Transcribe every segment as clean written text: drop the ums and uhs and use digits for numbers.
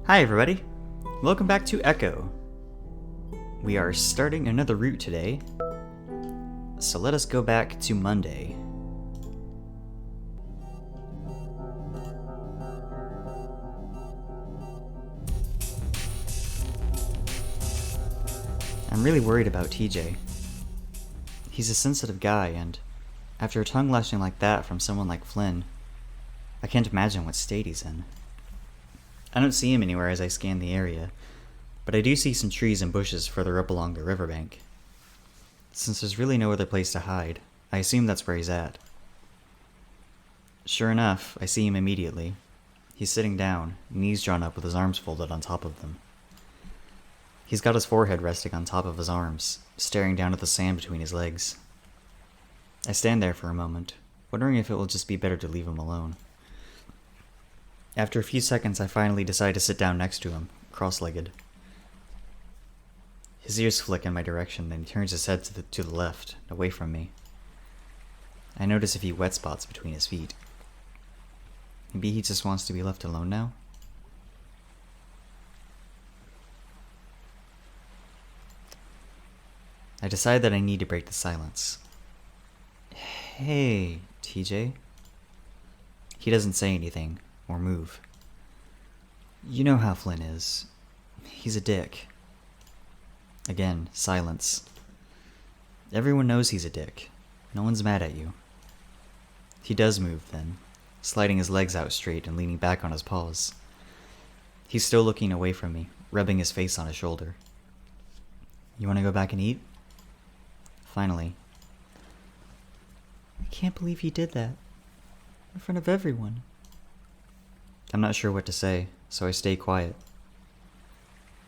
Hi everybody, welcome back to Echo. We are starting another route today, so let us go back to Monday. I'm really worried about TJ. He's a sensitive guy, and after a tongue lashing like that from someone like Flynn, I can't imagine what state he's in. I don't see him anywhere as I scan the area, but I do see some trees and bushes further up along the riverbank. Since there's really no other place to hide, I assume that's where he's at. Sure enough, I see him immediately. He's sitting down, knees drawn up with his arms folded on top of them. He's got his forehead resting on top of his arms, staring down at the sand between his legs. I stand there for a moment, wondering if it will just be better to leave him alone. After a few seconds, I finally decide to sit down next to him, cross-legged. His ears flick in my direction, then he turns his head to the left, away from me. I notice a few wet spots between his feet. Maybe he just wants to be left alone now? I decide that I need to break the silence. Hey, TJ. He doesn't say anything, or move. You know how Flynn is. He's a dick. Again, silence. Everyone knows he's a dick. No one's mad at you. He does move then, sliding his legs out straight and leaning back on his paws. He's still looking away from me, rubbing his face on his shoulder. You want to go back and eat? Finally. I can't believe he did that. In front of everyone. I'm not sure what to say, so I stay quiet.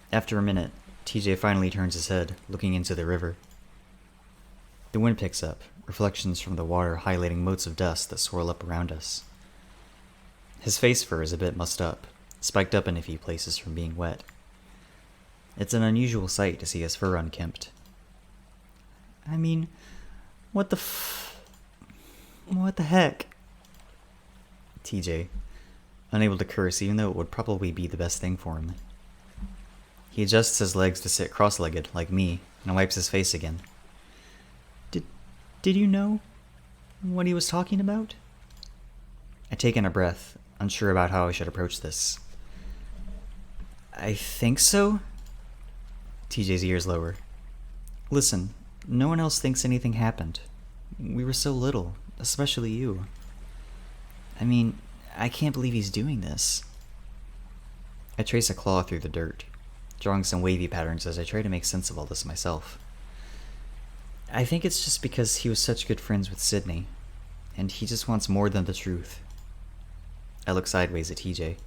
After a minute, TJ finally turns his head, looking into the river. The wind picks up, reflections from the water highlighting motes of dust that swirl up around us. His face fur is a bit mussed up, spiked up in a few places from being wet. It's an unusual sight to see his fur unkempt. I mean, what the heck? TJ, unable to curse even though it would probably be the best thing for him. He adjusts his legs to sit cross-legged, like me, and wipes his face again. Did you know what he was talking about? I take in a breath, unsure about how I should approach this. I think so? TJ's ears lower. Listen, no one else thinks anything happened. We were so little, especially you. I mean, I can't believe he's doing this. I trace a claw through the dirt, drawing some wavy patterns as I try to make sense of all this myself. I think it's just because he was such good friends with Sydney, and he just wants more than the truth. I look sideways at TJ.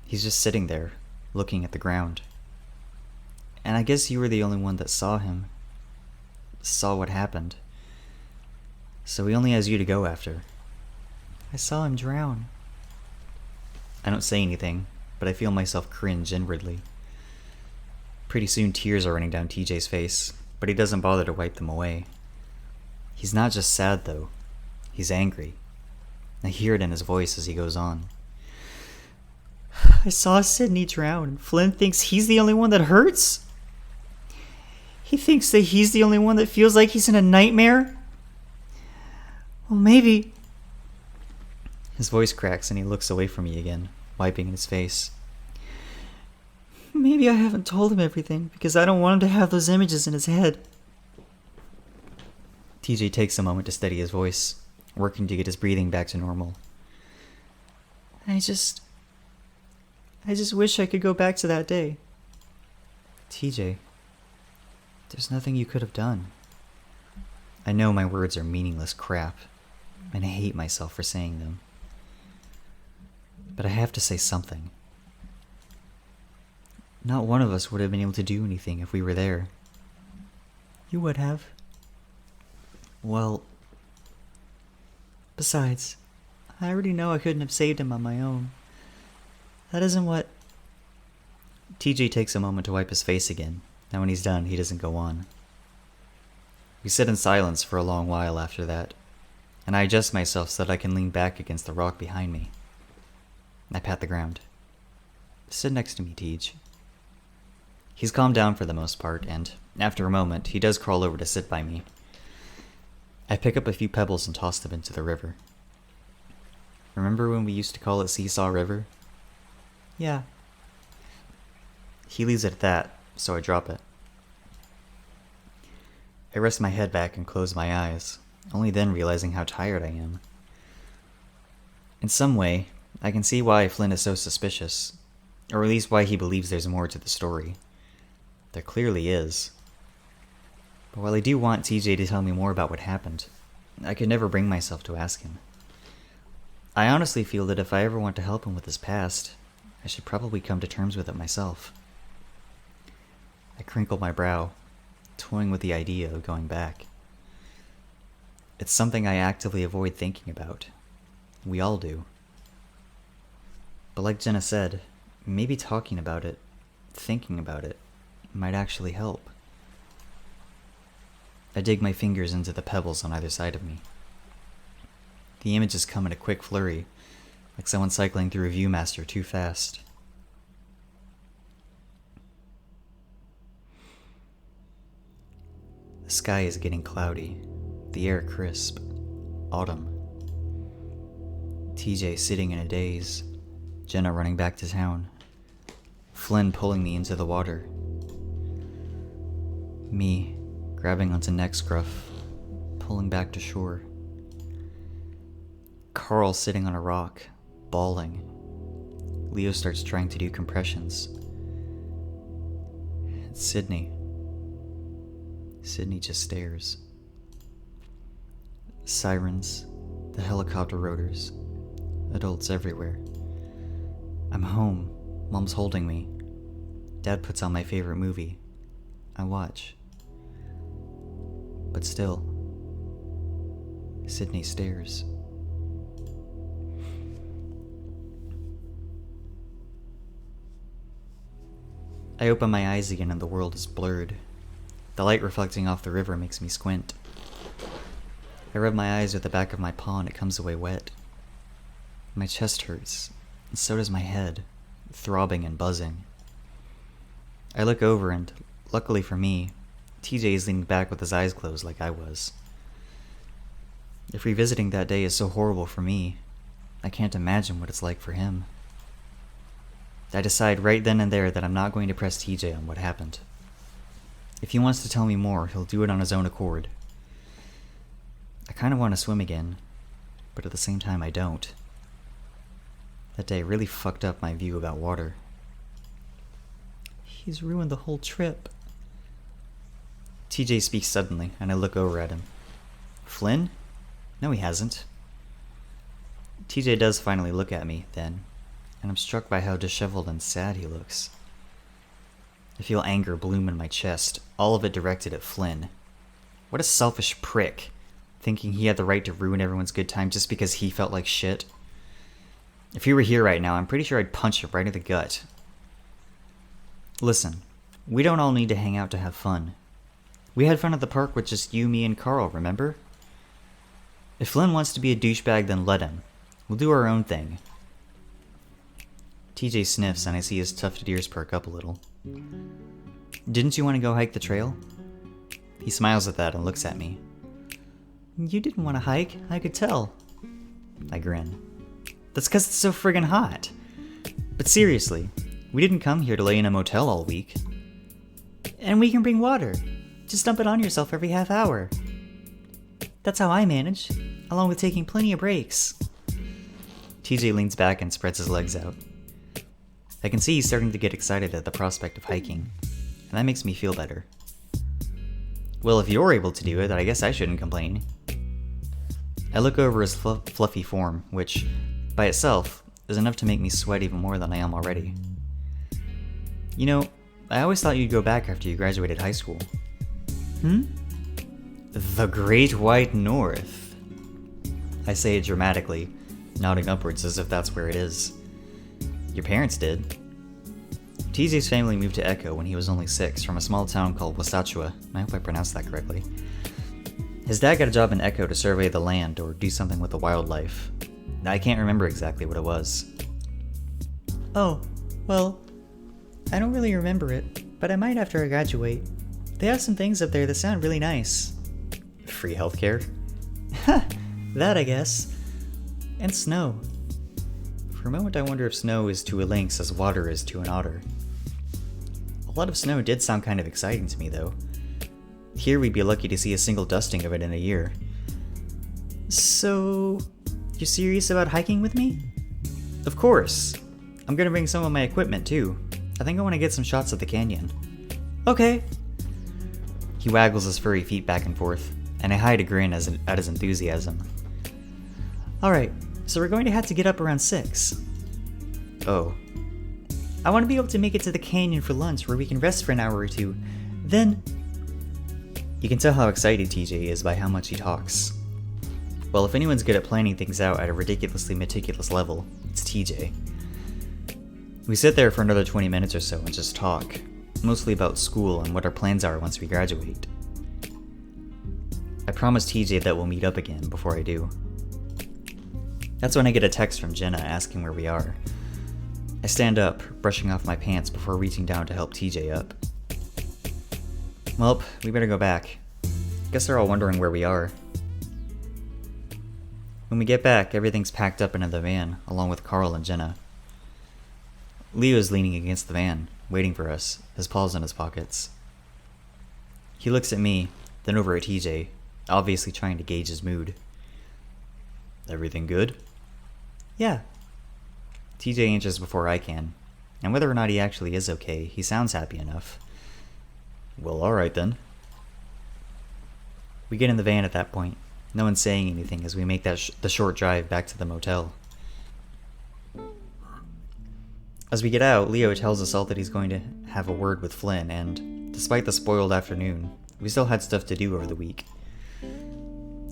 He's just sitting there, looking at the ground. And I guess you were the only one that saw him. Saw what happened. So he only has you to go after. I saw him drown. I don't say anything, but I feel myself cringe inwardly. Pretty soon tears are running down TJ's face, but he doesn't bother to wipe them away. He's not just sad though. He's angry. I hear it in his voice as he goes on. I saw Sydney drown, and Flynn thinks he's the only one that hurts? He thinks that he's the only one that feels like he's in a nightmare? Well, maybe... His voice cracks and he looks away from me again, wiping his face. Maybe I haven't told him everything because I don't want him to have those images in his head. TJ takes a moment to steady his voice, working to get his breathing back to normal. I just wish I could go back to that day. TJ, there's nothing you could have done. I know my words are meaningless crap, and I hate myself for saying them. But I have to say something. Not one of us would have been able to do anything if we were there. You would have. Well, besides, I already know I couldn't have saved him on my own. That isn't what... TJ takes a moment to wipe his face again, and when he's done, he doesn't go on. We sit in silence for a long while after that, and I adjust myself so that I can lean back against the rock behind me. I pat the ground. Sit next to me, Tej. He's calmed down for the most part, and after a moment, he does crawl over to sit by me. I pick up a few pebbles and toss them into the river. Remember when we used to call it Seesaw River? Yeah. He leaves it at that, so I drop it. I rest my head back and close my eyes, only then realizing how tired I am. In some way, I can see why Flynn is so suspicious, or at least why he believes there's more to the story. There clearly is. But while I do want TJ to tell me more about what happened, I could never bring myself to ask him. I honestly feel that if I ever want to help him with his past, I should probably come to terms with it myself. I crinkle my brow, toying with the idea of going back. It's something I actively avoid thinking about. We all do. But like Jenna said, maybe talking about it, thinking about it, might actually help. I dig my fingers into the pebbles on either side of me. The images come in a quick flurry, like someone cycling through a Viewmaster too fast. The sky is getting cloudy, the air crisp. Autumn. TJ sitting in a daze, Jenna running back to town, Flynn pulling me into the water, me grabbing onto neck scruff, pulling back to shore, Carl sitting on a rock, bawling. Leo starts trying to do compressions. And Sydney just stares. Sirens, the helicopter rotors, adults everywhere. I'm home. Mom's holding me. Dad puts on my favorite movie. I watch. But still, Sydney stares. I open my eyes again and the world is blurred. The light reflecting off the river makes me squint. I rub my eyes with the back of my paw and it comes away wet. My chest hurts, and so does my head, throbbing and buzzing. I look over and, luckily for me, TJ is leaning back with his eyes closed like I was. If revisiting that day is so horrible for me, I can't imagine what it's like for him. I decide right then and there that I'm not going to press TJ on what happened. If he wants to tell me more, he'll do it on his own accord. I kind of want to swim again, but at the same time I don't. That day really fucked up my view about water. He's ruined the whole trip. TJ speaks suddenly, and I look over at him. Flynn? No, he hasn't. TJ does finally look at me, then, and I'm struck by how disheveled and sad he looks. I feel anger bloom in my chest, all of it directed at Flynn. What a selfish prick, thinking he had the right to ruin everyone's good time just because he felt like shit. If he were here right now, I'm pretty sure I'd punch him right in the gut. Listen, we don't all need to hang out to have fun. We had fun at the park with just you, me, and Carl, remember? If Flynn wants to be a douchebag, then let him. We'll do our own thing. TJ sniffs and I see his tufted ears perk up a little. Didn't you want to go hike the trail? He smiles at that and looks at me. You didn't want to hike, I could tell. I grin. That's because it's so friggin' hot. But seriously, we didn't come here to lay in a motel all week. And we can bring water. Just dump it on yourself every half hour. That's how I manage, along with taking plenty of breaks. TJ leans back and spreads his legs out. I can see he's starting to get excited at the prospect of hiking, and that makes me feel better. Well, if you're able to do it, I guess I shouldn't complain. I look over his fluffy form, which, by itself, is enough to make me sweat even more than I am already. You know, I always thought you'd go back after you graduated high school. The Great White North. I say it dramatically, nodding upwards as if that's where it is. Your parents did. TJ's family moved to Echo when he was only 6 from a small town called Wasatchua. I hope I pronounced that correctly. His dad got a job in Echo to survey the land or do something with the wildlife. I can't remember exactly what it was. Oh, well, I don't really remember it, but I might after I graduate. They have some things up there that sound really nice. Free healthcare? That, I guess. And snow. For a moment I wonder if snow is to a lynx as water is to an otter. A lot of snow did sound kind of exciting to me, though. Here we'd be lucky to see a single dusting of it in a year. So, you're serious about hiking with me? Of course. I'm gonna bring some of my equipment too. I think I want to get some shots of the canyon. Okay. He waggles his furry feet back and forth, and I hide a grin at his enthusiasm. Alright, so we're going to have to get up around 6. Oh. I want to be able to make it to the canyon for lunch where we can rest for an hour or two. Then... You can tell how excited TJ is by how much he talks. Well, if anyone's good at planning things out at a ridiculously meticulous level, it's TJ. We sit there for another 20 minutes or so and just talk, mostly about school and what our plans are once we graduate. I promised TJ that we'll meet up again before I do. That's when I get a text from Jenna asking where we are. I stand up, brushing off my pants before reaching down to help TJ up. Well, we better go back. Guess they're all wondering where we are. When we get back, everything's packed up into the van, along with Carl and Jenna. Leo's leaning against the van, waiting for us, his paws in his pockets. He looks at me, then over at TJ, obviously trying to gauge his mood. Everything good? Yeah. TJ answers before I can, and whether or not he actually is okay, he sounds happy enough. Well, alright then. We get in the van at that point, no one saying anything as we make the short drive back to the motel. As we get out, Leo tells us all that he's going to have a word with Flynn, and despite the spoiled afternoon, we still had stuff to do over the week.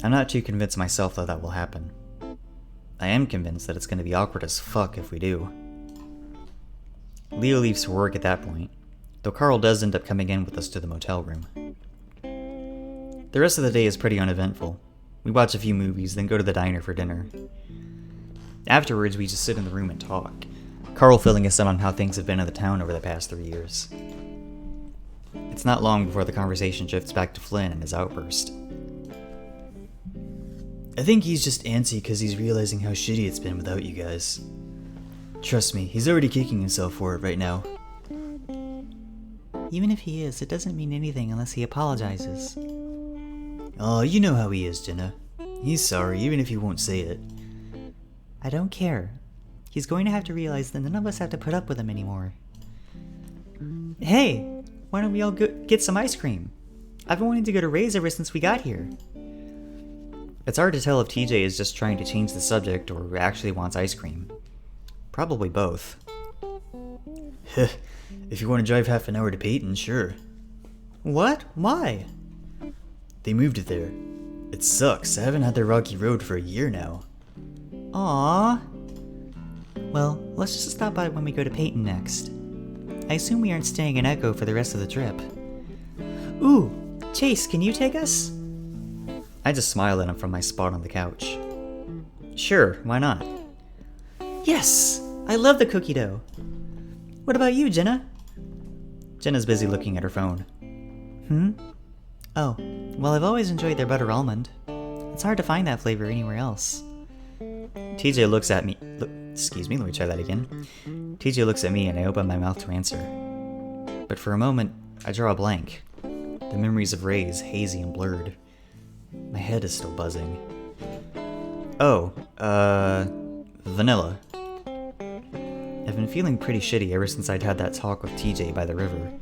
I'm not too convinced myself that will happen. I am convinced that it's going to be awkward as fuck if we do. Leo leaves for work at that point, though Carl does end up coming in with us to the motel room. The rest of the day is pretty uneventful. We watch a few movies, then go to the diner for dinner. Afterwards, we just sit in the room and talk, Carl filling us in on how things have been in the town over the past 3 years. It's not long before the conversation shifts back to Flynn and his outburst. I think he's just antsy because he's realizing how shitty it's been without you guys. Trust me, he's already kicking himself for it right now. Even if he is, it doesn't mean anything unless he apologizes. Oh, you know how he is, Jenna. He's sorry, even if he won't say it. I don't care. He's going to have to realize that none of us have to put up with him anymore. Hey, why don't we all get some ice cream? I've been wanting to go to Ray's ever since we got here. It's hard to tell if TJ is just trying to change the subject or actually wants ice cream. Probably both. If you want to drive half an hour to Peyton, sure. What? Why? They moved it there. It sucks. I haven't had the rocky road for a year now. Aww. Well, let's just stop by when we go to Peyton next. I assume we aren't staying in Echo for the rest of the trip. Ooh, Chase, can you take us? I just smile at him from my spot on the couch. Sure, why not? Yes! I love the cookie dough. What about you, Jenna? Jenna's busy looking at her phone. Oh, well, I've always enjoyed their butter almond. It's hard to find that flavor anywhere else. TJ looks at me. Excuse me, let me try that again. TJ looks at me and I open my mouth to answer. But for a moment, I draw a blank. The memories of Ray's hazy and blurred. My head is still buzzing. Oh, vanilla. I've been feeling pretty shitty ever since I'd had that talk with TJ by the river.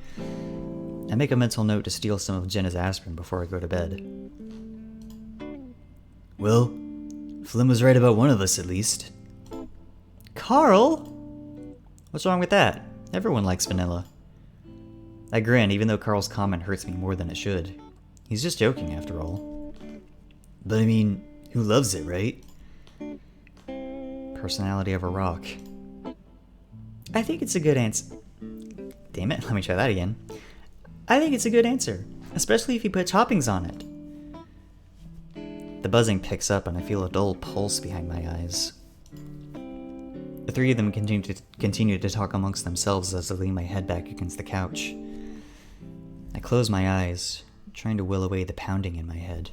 I make a mental note to steal some of Jenna's aspirin before I go to bed. Well, Flynn was right about one of us at least. Carl? What's wrong with that? Everyone likes vanilla. I grin, even though Carl's comment hurts me more than it should. He's just joking after all. But I mean, who loves it, right? Personality of a rock. I think it's a good answer. Damn it, let me try that again. I think it's a good answer, especially if you put toppings on it. The buzzing picks up and I feel a dull pulse behind my eyes. The three of them continued to talk amongst themselves as I leaned my head back against the couch. I closed my eyes, trying to will away the pounding in my head.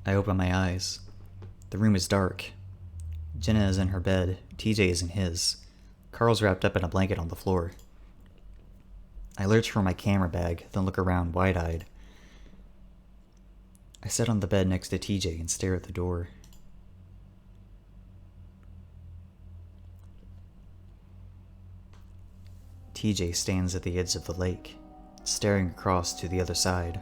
I open my eyes. The room is dark. Jenna is in her bed, TJ is in his. Carl's wrapped up in a blanket on the floor. I lurch for my camera bag, then look around wide-eyed. I sit on the bed next to TJ and stare at the door. TJ stands at the edge of the lake, staring across to the other side.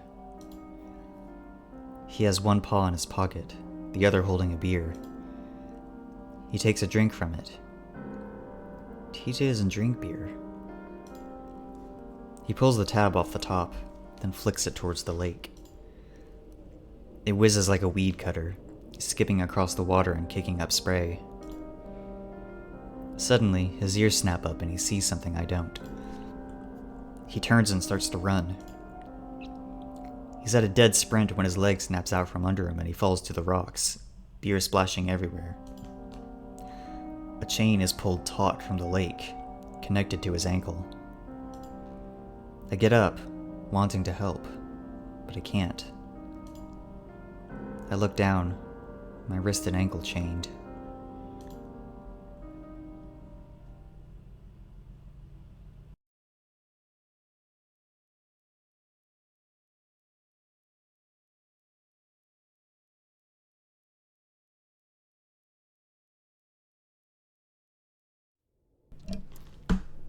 He has one paw in his pocket, the other holding a beer. He takes a drink from it. TJ doesn't drink beer. He pulls the tab off the top, then flicks it towards the lake. It whizzes like a weed cutter, skipping across the water and kicking up spray. Suddenly, his ears snap up and he sees something I don't. He turns and starts to run. He's at a dead sprint when his leg snaps out from under him and he falls to the rocks, beer splashing everywhere. A chain is pulled taut from the lake, connected to his ankle. I get up, wanting to help, but I can't. I look down, my wrist and ankle chained.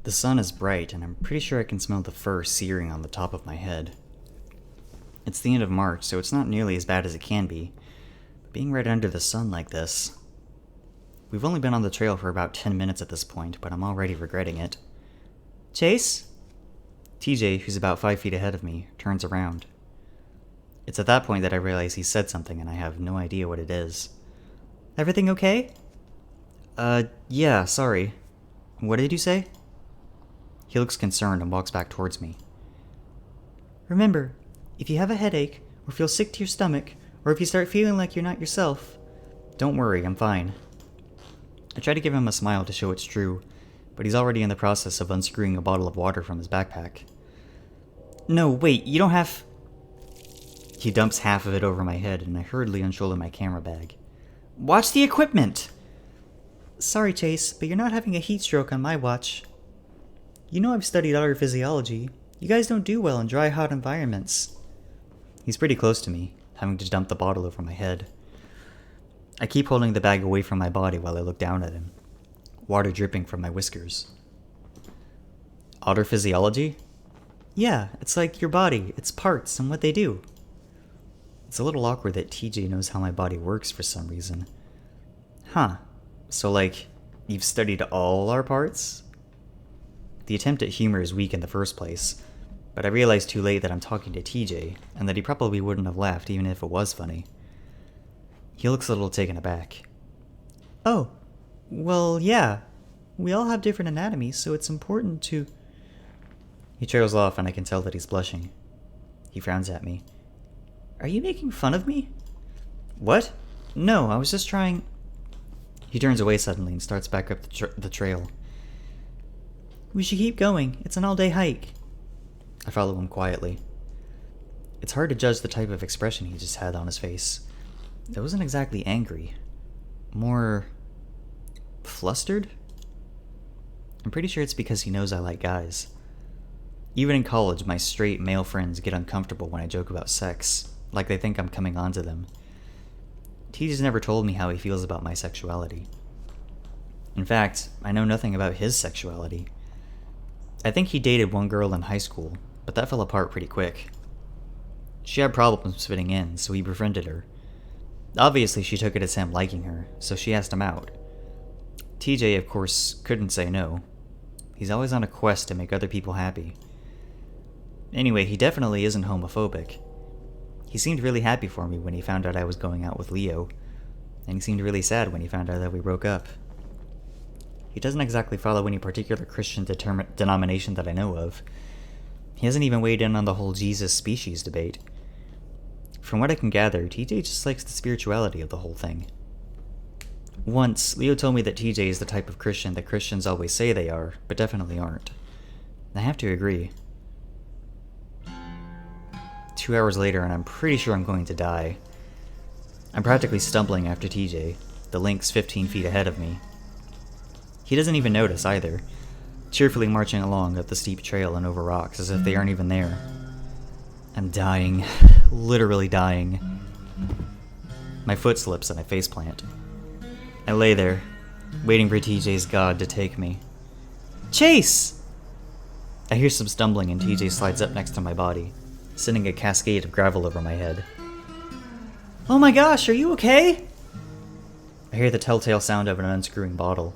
The sun is bright, and I'm pretty sure I can smell the fur searing on the top of my head. It's the end of March, so it's not nearly as bad as it can be. But being right under the sun like this... We've only been on the trail for about 10 minutes at this point, but I'm already regretting it. Chase? TJ, who's about 5 feet ahead of me, turns around. It's at that point that I realize he said something and I have no idea what it is. Everything okay? Yeah, sorry. What did you say? He looks concerned and walks back towards me. Remember, if you have a headache, or feel sick to your stomach, or if you start feeling like you're not yourself, don't worry, I'm fine. I try to give him a smile to show it's true, but he's already in the process of unscrewing a bottle of water from his backpack. No, wait, you don't have... He dumps half of it over my head, and I hurriedly unshoulder my camera bag. Watch the equipment! Sorry, Chase, but you're not having a heat stroke on my watch. You know I've studied otter physiology. You guys don't do well in dry, hot environments. He's pretty close to me, having to dump the bottle over my head. I keep holding the bag away from my body while I look down at him, water dripping from my whiskers. Otter physiology? Yeah, it's like your body, its parts, and what they do. It's a little awkward that TJ knows how my body works for some reason. Huh. So, like, you've studied all our parts? The attempt at humor is weak in the first place, but I realize too late that I'm talking to TJ, and that he probably wouldn't have laughed even if it was funny. He looks a little taken aback. Oh, well, yeah. We all have different anatomies, so it's important to... He trails off, and I can tell that he's blushing. He frowns at me. Are you making fun of me? What? No, I was just trying... He turns away suddenly and starts back up the trail. We should keep going. It's an all-day hike. I follow him quietly. It's hard to judge the type of expression he just had on his face. It wasn't exactly angry. More... flustered? I'm pretty sure it's because he knows I like guys. Even in college, my straight male friends get uncomfortable when I joke about sex, like they think I'm coming on to them. TJ's never told me how he feels about my sexuality. In fact, I know nothing about his sexuality. I think he dated one girl in high school, but that fell apart pretty quick. She had problems fitting in, so he befriended her. Obviously, she took it as him liking her, so she asked him out. TJ, of course, couldn't say no. He's always on a quest to make other people happy. Anyway, he definitely isn't homophobic. He seemed really happy for me when he found out I was going out with Leo, and he seemed really sad when he found out that we broke up. He doesn't exactly follow any particular Christian denomination that I know of. He hasn't even weighed in on the whole Jesus species debate. From what I can gather, TJ just likes the spirituality of the whole thing. Once, Leo told me that TJ is the type of Christian that Christians always say they are, but definitely aren't. I have to agree. 2 hours later, and I'm pretty sure I'm going to die. I'm practically stumbling after TJ. The Link's 15 feet ahead of me. He doesn't even notice either, cheerfully marching along up the steep trail and over rocks as if they aren't even there. I'm dying. Literally dying. My foot slips and I faceplant. I lay there, waiting for TJ's god to take me. Chase! I hear some stumbling and TJ slides up next to my body, sending a cascade of gravel over my head. Oh my gosh, are you okay? I hear the telltale sound of an unscrewing bottle.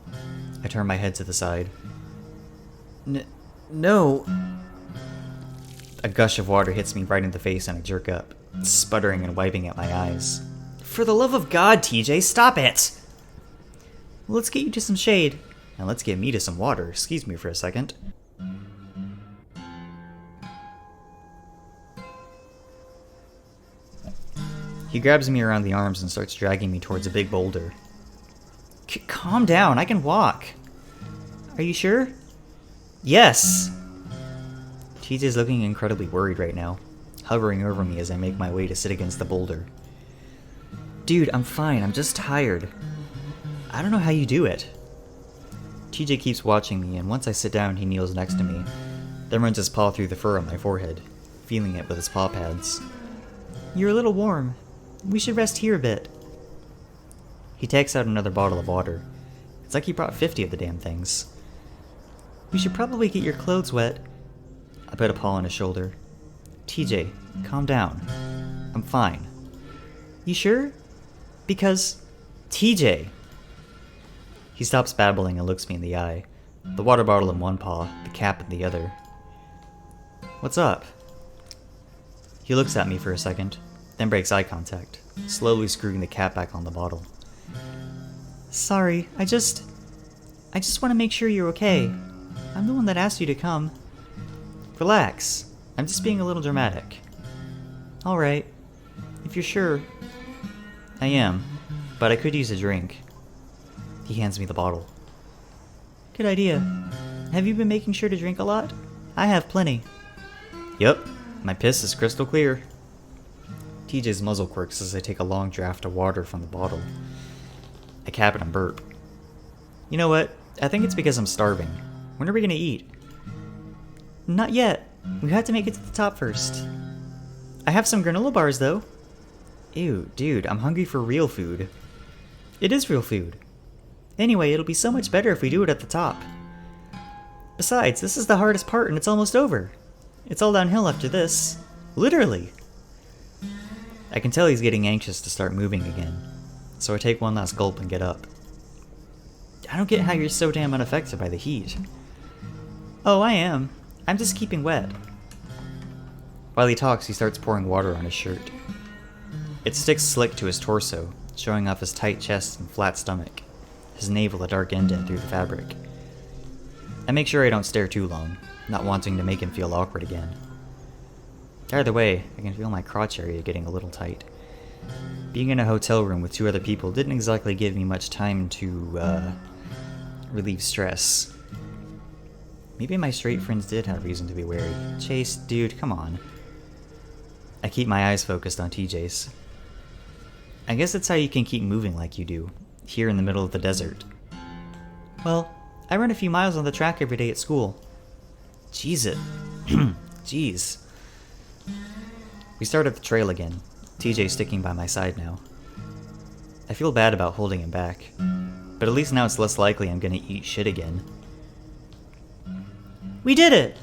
I turn my head to the side. No. A gush of water hits me right in the face and I jerk up, sputtering and wiping at my eyes. For the love of God, TJ, stop it! Let's get you to some shade. And let's get me to some water. Excuse me for a second. He grabs me around the arms and starts dragging me towards a big boulder. Calm down, I can walk. Are you sure? Yes! TJ's looking incredibly worried right now, hovering over me as I make my way to sit against the boulder. Dude, I'm fine, I'm just tired. I don't know how you do it. TJ keeps watching me, and once I sit down, he kneels next to me, then runs his paw through the fur on my forehead, feeling it with his paw pads. You're a little warm. We should rest here a bit. He takes out another bottle of water. It's like he brought 50 of the damn things. We should probably get your clothes wet. I put a paw on his shoulder. TJ, calm down. I'm fine. You sure? Because... TJ! He stops babbling and looks me in the eye, the water bottle in one paw, the cap in the other. What's up? He looks at me for a second, then breaks eye contact, slowly screwing the cap back on the bottle. Sorry, I just want to make sure you're okay. I'm the one that asked you to come. Relax. I'm just being a little dramatic. Alright. If you're sure. I am, but I could use a drink. He hands me the bottle. Good idea. Have you been making sure to drink a lot? I have plenty. Yep, my piss is crystal clear. TJ's muzzle quirks as I take a long draught of water from the bottle. I cap it and burp. You know what? I think it's because I'm starving. When are we gonna eat? Not yet. We have to make it to the top first. I have some granola bars, though. Ew, dude, I'm hungry for real food. It is real food. Anyway, it'll be so much better if we do it at the top. Besides, this is the hardest part and it's almost over. It's all downhill after this. Literally. I can tell he's getting anxious to start moving again, so I take one last gulp and get up. I don't get how you're so damn unaffected by the heat. Oh, I am. I'm just keeping wet. While he talks, he starts pouring water on his shirt. It sticks slick to his torso, showing off his tight chest and flat stomach, his navel a dark indent through the fabric. I make sure I don't stare too long, not wanting to make him feel awkward again. Either way, I can feel my crotch area getting a little tight. Being in a hotel room with 2 other people didn't exactly give me much time to, relieve stress. Maybe my straight friends did have reason to be wary. Chase, dude, come on. I keep my eyes focused on TJ's. I guess that's how you can keep moving like you do, here in the middle of the desert. Well, I run a few miles on the track every day at school. Jeez. We start at the trail again, TJ sticking by my side now. I feel bad about holding him back, but at least now it's less likely I'm gonna eat shit again. We did it!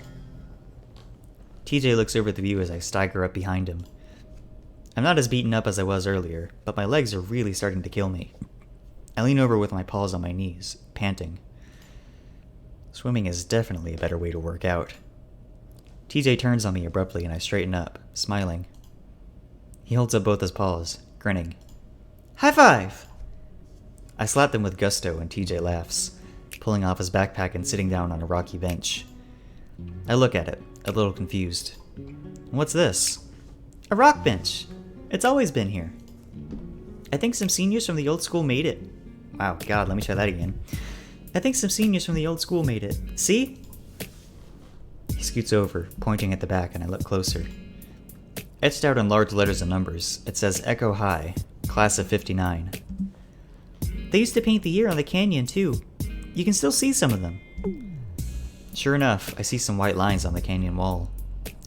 TJ looks over at the view as I stagger up behind him. I'm not as beaten up as I was earlier, but my legs are really starting to kill me. I lean over with my paws on my knees, panting. Swimming is definitely a better way to work out. TJ turns on me abruptly and I straighten up, smiling. He holds up both his paws, grinning. High five! I slap them with gusto and TJ laughs, pulling off his backpack and sitting down on a rocky bench. I look at it, a little confused. What's this? A rock bench. It's always been here. I think some seniors from the old school made it. Wow, God, let me try that again. I think some seniors from the old school made it. See? He scoots over, pointing at the back, and I look closer. Etched out in large letters and numbers, it says Echo High, Class of 59. They used to paint the year on the canyon, too. You can still see some of them. Sure enough, I see some white lines on the canyon wall.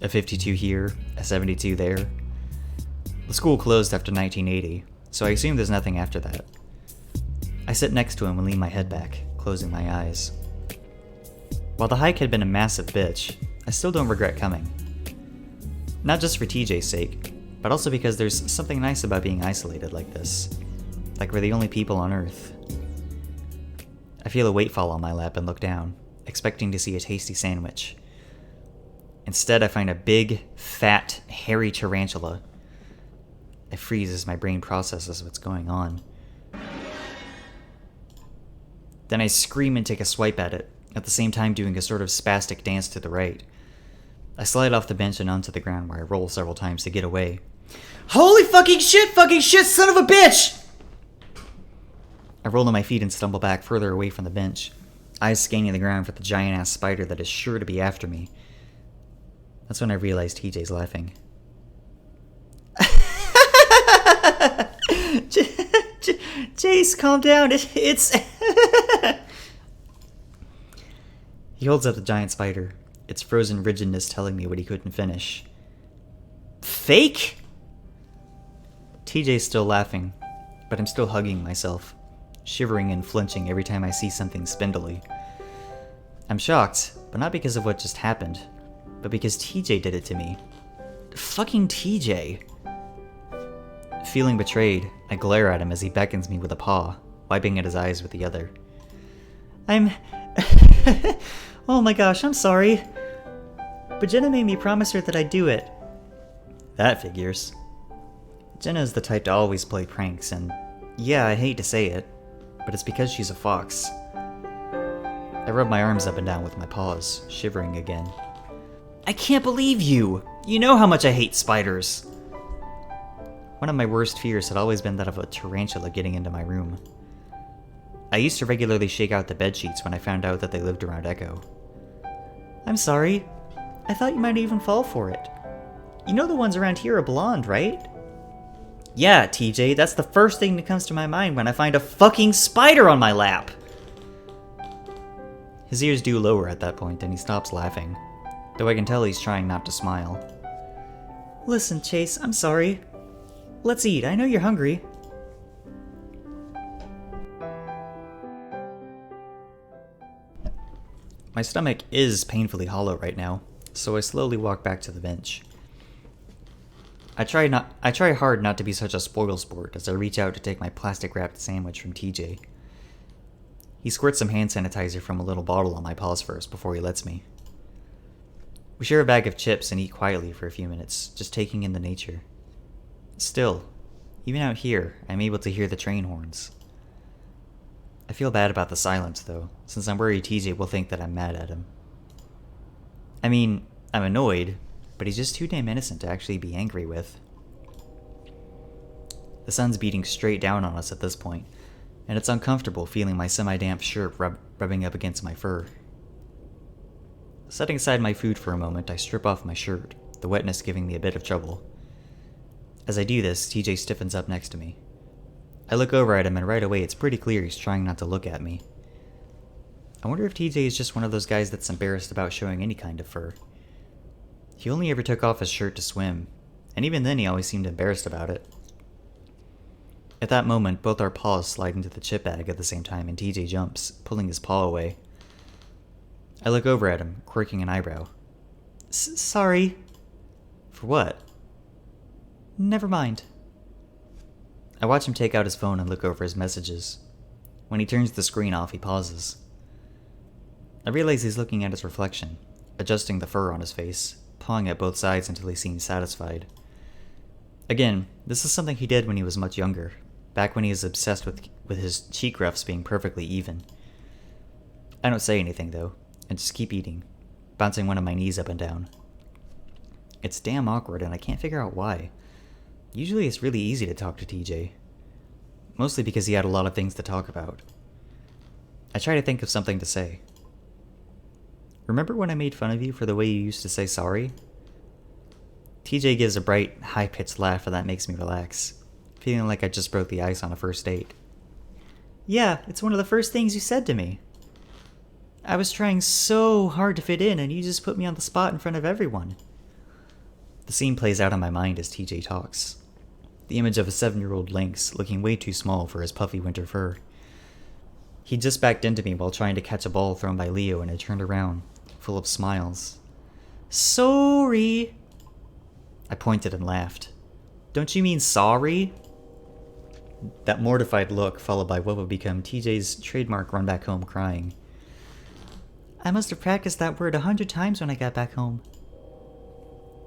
A 52 here, a 72 there. The school closed after 1980, so I assume there's nothing after that. I sit next to him and lean my head back, closing my eyes. While the hike had been a massive bitch, I still don't regret coming. Not just for TJ's sake, but also because there's something nice about being isolated like this. Like we're the only people on Earth. I feel a weight fall on my lap and look down, expecting to see a tasty sandwich. Instead, I find a big, fat, hairy tarantula. I freeze as my brain processes what's going on. Then I scream and take a swipe at it, at the same time doing a sort of spastic dance to the right. I slide off the bench and onto the ground where I roll several times to get away. Holy fucking shit, son of a bitch! I roll to my feet and stumble back further away from the bench, eyes scanning the ground for the giant-ass spider that is sure to be after me. That's when I realize TJ's laughing. Jace, calm down. It's... He holds up the giant spider, its frozen rigidness telling me what he couldn't finish. Fake? TJ's still laughing, but I'm still hugging myself, shivering and flinching every time I see something spindly. I'm shocked, but not because of what just happened, but because TJ did it to me. Fucking TJ. Feeling betrayed, I glare at him as he beckons me with a paw, wiping at his eyes with the other. Oh my gosh, I'm sorry. But Jenna made me promise her that I'd do it. That figures. Jenna is the type to always play pranks, and yeah, I hate to say it, but it's because she's a fox. I rub my arms up and down with my paws, shivering again. I can't believe you! You know how much I hate spiders! One of my worst fears had always been that of a tarantula getting into my room. I used to regularly shake out the bedsheets when I found out that they lived around Echo. I'm sorry. I thought you might even fall for it. You know the ones around here are blonde, right? Yeah, TJ, that's the first thing that comes to my mind when I find a fucking spider on my lap! His ears do lower at that point and he stops laughing, though I can tell he's trying not to smile. Listen, Chase, I'm sorry. Let's eat, I know you're hungry. My stomach is painfully hollow right now, so I slowly walk back to the bench. I try hard not to be such a spoilsport as I reach out to take my plastic-wrapped sandwich from TJ. He squirts some hand sanitizer from a little bottle on my paws first before he lets me. We share a bag of chips and eat quietly for a few minutes, just taking in the nature. Still, even out here, I'm able to hear the train horns. I feel bad about the silence, though, since I'm worried TJ will think that I'm mad at him. I mean, I'm annoyed, but he's just too damn innocent to actually be angry with. The sun's beating straight down on us at this point, and it's uncomfortable feeling my semi-damp shirt rubbing up against my fur. Setting aside my food for a moment, I strip off my shirt, the wetness giving me a bit of trouble. As I do this, TJ stiffens up next to me. I look over at him and right away it's pretty clear he's trying not to look at me. I wonder if TJ is just one of those guys that's embarrassed about showing any kind of fur. He only ever took off his shirt to swim, and even then he always seemed embarrassed about it. At that moment, both our paws slide into the chip bag at the same time and TJ jumps, pulling his paw away. I look over at him, quirking an eyebrow. Sorry. For what? Never mind. I watch him take out his phone and look over his messages. When he turns the screen off, he pauses. I realize he's looking at his reflection, adjusting the fur on his face, pawing at both sides until he seems satisfied. Again, this is something he did when he was much younger, back when he was obsessed with his cheek ruffs being perfectly even. I don't say anything, though, and just keep eating, bouncing one of my knees up and down. It's damn awkward, and I can't figure out why. Usually it's really easy to talk to TJ. Mostly because he had a lot of things to talk about. I try to think of something to say. Remember when I made fun of you for the way you used to say sorry? TJ gives a bright, high-pitched laugh and that makes me relax, feeling like I just broke the ice on a first date. Yeah, it's one of the first things you said to me. I was trying so hard to fit in and you just put me on the spot in front of everyone. The scene plays out in my mind as TJ talks. The image of a 7-year-old lynx looking way too small for his puffy winter fur. He just backed into me while trying to catch a ball thrown by Leo and I turned around, full of smiles. Sorry! I pointed and laughed. Don't you mean sorry? That mortified look followed by what would become TJ's trademark run back home crying. I must have practiced that word 100 times when I got back home.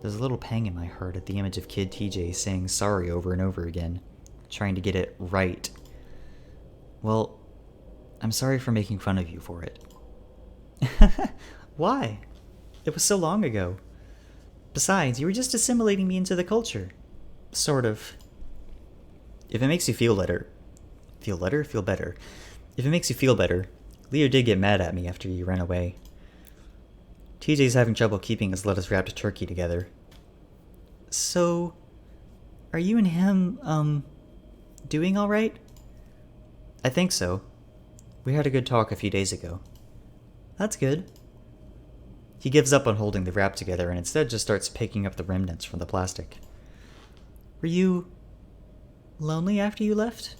There's a little pang in my heart at the image of kid TJ saying sorry over and over again, trying to get it right. Well, I'm sorry for making fun of you for it. Why? It was so long ago. Besides, you were just assimilating me into the culture. Sort of. If it makes you feel better. Feel better. If it makes you feel better, Leo did get mad at me after you ran away. TJ's having trouble keeping his lettuce wrapped turkey together. So, are you and him, doing alright? I think so. We had a good talk a few days ago. That's good. He gives up on holding the wrap together and instead just starts picking up the remnants from the plastic. Were you lonely after you left?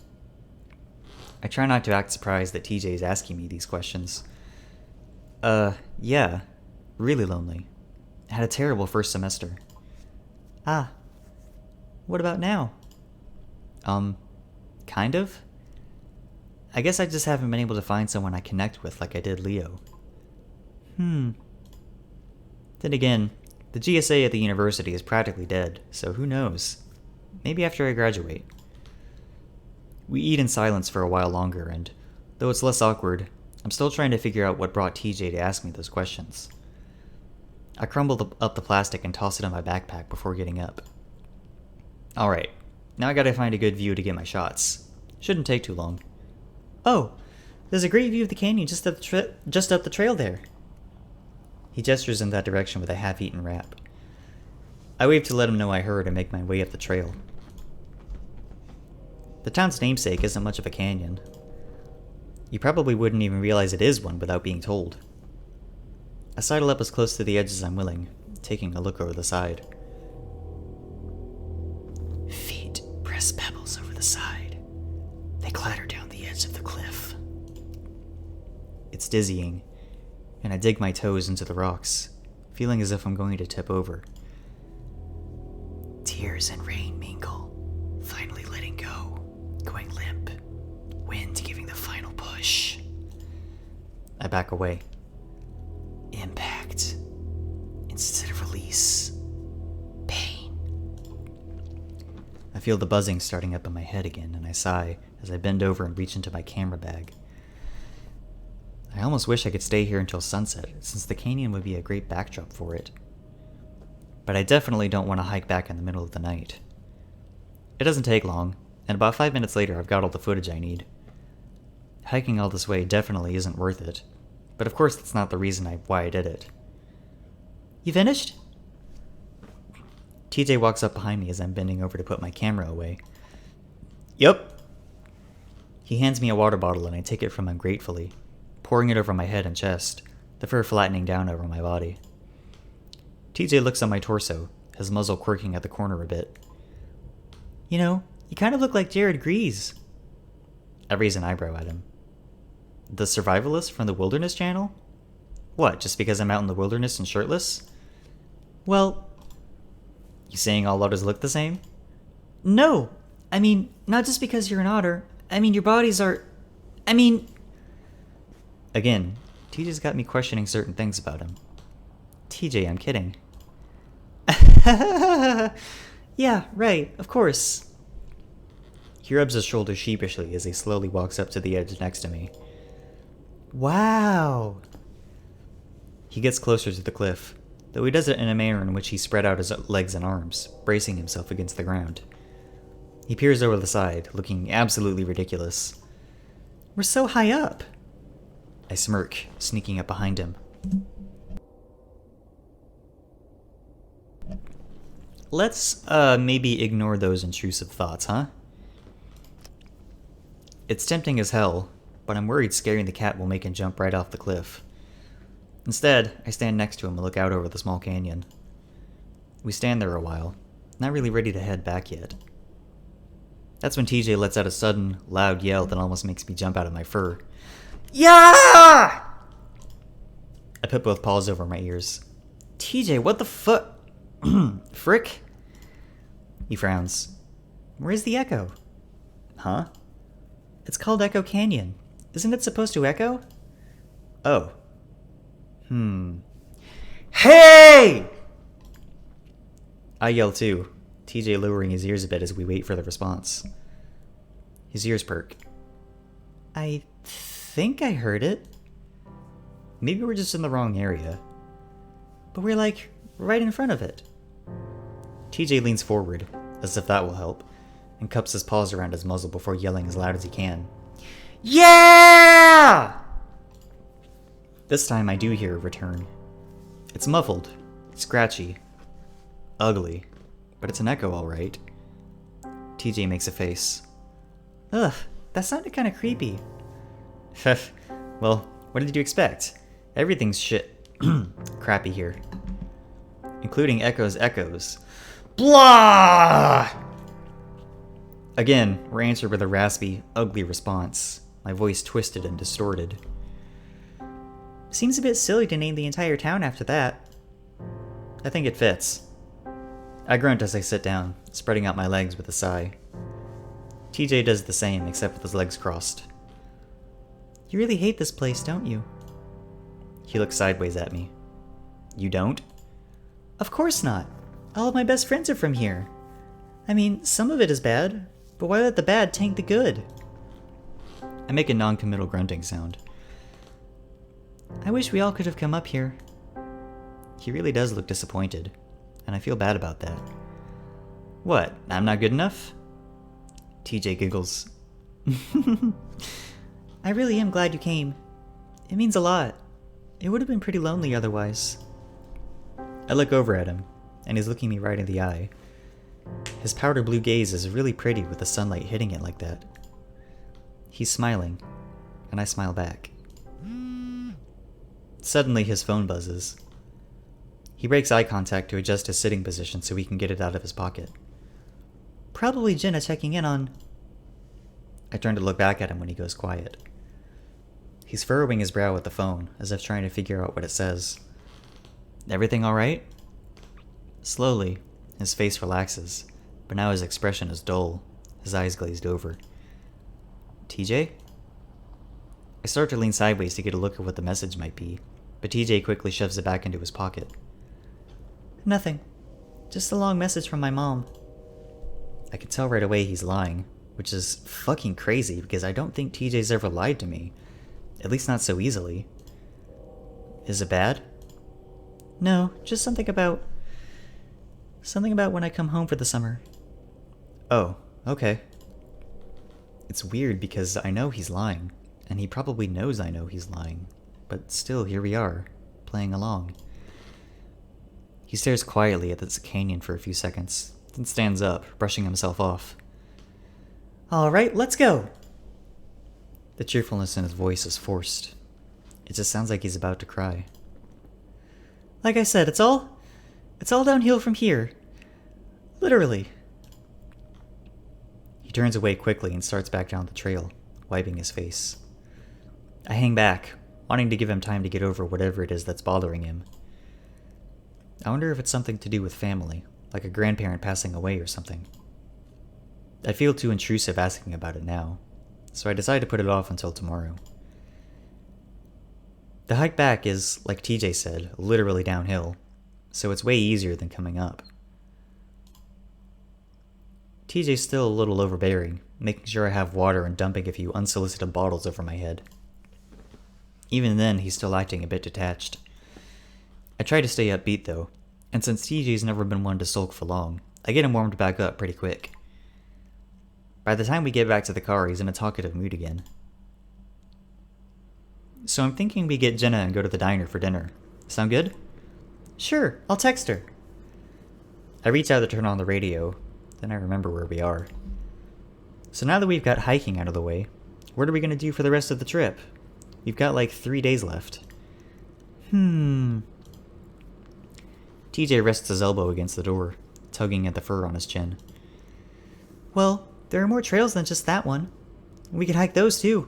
I try not to act surprised that TJ is asking me these questions. Yeah. Really lonely. Had a terrible first semester. Ah. What about now? Kind of? I guess I just haven't been able to find someone I connect with like I did Leo. Then again, the GSA at the university is practically dead, so who knows? Maybe after I graduate. We eat in silence for a while longer, and though it's less awkward, I'm still trying to figure out what brought TJ to ask me those questions. I crumbled up the plastic and tossed it in my backpack before getting up. Alright, now I gotta find a good view to get my shots. Shouldn't take too long. Oh, there's a great view of the canyon just up the trail there. He gestures in that direction with a half-eaten wrap. I wave to let him know I heard and make my way up the trail. The town's namesake isn't much of a canyon. You probably wouldn't even realize it is one without being told. I sidle up as close to the edge as I'm willing, taking a look over the side. Feet press pebbles over the side. They clatter down the edge of the cliff. It's dizzying, and I dig my toes into the rocks, feeling as if I'm going to tip over. Tears and rain mingle, finally letting go, going limp, wind giving the final push. I back away. Impact instead of release. Pain. I feel the buzzing starting up in my head again, and I sigh as I bend over and reach into my camera bag. I almost wish I could stay here until sunset, since the canyon would be a great backdrop for it. But I definitely don't want to hike back in the middle of the night. It doesn't take long, and about 5 minutes later I've got all the footage I need. Hiking all this way definitely isn't worth it, but of course that's not the reason why I did it. You finished? TJ walks up behind me as I'm bending over to put my camera away. Yup. He hands me a water bottle and I take it from him gratefully, pouring it over my head and chest, the fur flattening down over my body. TJ looks at my torso, his muzzle quirking at the corner a bit. You know, you kind of look like Jared Grease. I raise an eyebrow at him. The survivalist from the Wilderness Channel? What, just because I'm out in the wilderness and shirtless? Well, you saying all otters look the same? No! I mean, not just because you're an otter. I mean, your bodies are... Again, TJ's got me questioning certain things about him. TJ, I'm kidding. Yeah, right, of course. He rubs his shoulders sheepishly as he slowly walks up to the edge next to me. Wow! He gets closer to the cliff, though he does it in a manner in which he spread out his legs and arms, bracing himself against the ground. He peers over the side, looking absolutely ridiculous. We're so high up! I smirk, sneaking up behind him. Let's, maybe ignore those intrusive thoughts, huh? It's tempting as hell, but I'm worried scaring the cat will make him jump right off the cliff. Instead, I stand next to him and look out over the small canyon. We stand there a while, not really ready to head back yet. That's when TJ lets out a sudden, loud yell that almost makes me jump out of my fur. Yeah! I put both paws over my ears. TJ, what the frick? He frowns. Where's the echo? Huh? It's called Echo Canyon. Isn't it supposed to echo? Oh. Hey! I yell too, TJ lowering his ears a bit as we wait for the response. His ears perk. I think I heard it. Maybe we're just in the wrong area. But we're like right in front of it. TJ leans forward, as if that will help, and cups his paws around his muzzle before yelling as loud as he can. Yeah! This time I do hear a return. It's muffled, scratchy, ugly, but it's an echo all right. TJ makes a face. Ugh, that sounded kind of creepy. Well, what did you expect? Everything's crappy here. Including echoes. Blah! Again, we're answered with a raspy, ugly response, my voice twisted and distorted. Seems a bit silly to name the entire town after that. I think it fits. I grunt as I sit down, spreading out my legs with a sigh. TJ does the same, except with his legs crossed. You really hate this place, don't you? He looks sideways at me. You don't? Of course not. All of my best friends are from here. I mean, some of it is bad, but why let the bad taint the good? I make a non-committal grunting sound. I wish we all could have come up here. He really does look disappointed, and I feel bad about that. What, I'm not good enough? TJ giggles. I really am glad you came. It means a lot. It would have been pretty lonely otherwise. I look over at him, and he's looking me right in the eye. His powder blue gaze is really pretty with the sunlight hitting it like that. He's smiling, and I smile back. Suddenly his phone buzzes. He breaks eye contact to adjust his sitting position so he can get it out of his pocket. Probably Jenna checking in on... I turn to look back at him when he goes quiet. He's furrowing his brow with the phone, as if trying to figure out what it says. Everything alright? Slowly, his face relaxes, but now his expression is dull, his eyes glazed over. TJ? I start to lean sideways to get a look at what the message might be, but TJ quickly shoves it back into his pocket. Nothing. Just a long message from my mom. I can tell right away he's lying, which is fucking crazy because I don't think TJ's ever lied to me. At least not so easily. Is it bad? No, just something about when I come home for the summer. Oh, okay. It's weird because I know he's lying, and he probably knows I know he's lying, but still here we are, playing along. He stares quietly at this canyon for a few seconds, then stands up, brushing himself off. Alright, let's go! The cheerfulness in his voice is forced. It just sounds like he's about to cry. Like I said, it's all downhill from here. Literally. He turns away quickly and starts back down the trail, wiping his face. I hang back, wanting to give him time to get over whatever it is that's bothering him. I wonder if it's something to do with family, like a grandparent passing away or something. I feel too intrusive asking about it now, so I decide to put it off until tomorrow. The hike back is, like TJ said, literally downhill, so it's way easier than coming up. TJ's still a little overbearing, making sure I have water and dumping a few unsolicited bottles over my head. Even then, he's still acting a bit detached. I try to stay upbeat though, and since TJ's never been one to sulk for long, I get him warmed back up pretty quick. By the time we get back to the car, he's in a talkative mood again. So I'm thinking we get Jenna and go to the diner for dinner. Sound good? Sure, I'll text her. I reach out to turn on the radio, then I remember where we are. So now that we've got hiking out of the way, what are we going to do for the rest of the trip? We've got like 3 days left. TJ rests his elbow against the door, tugging at the fur on his chin. Well, there are more trails than just that one. We could hike those too.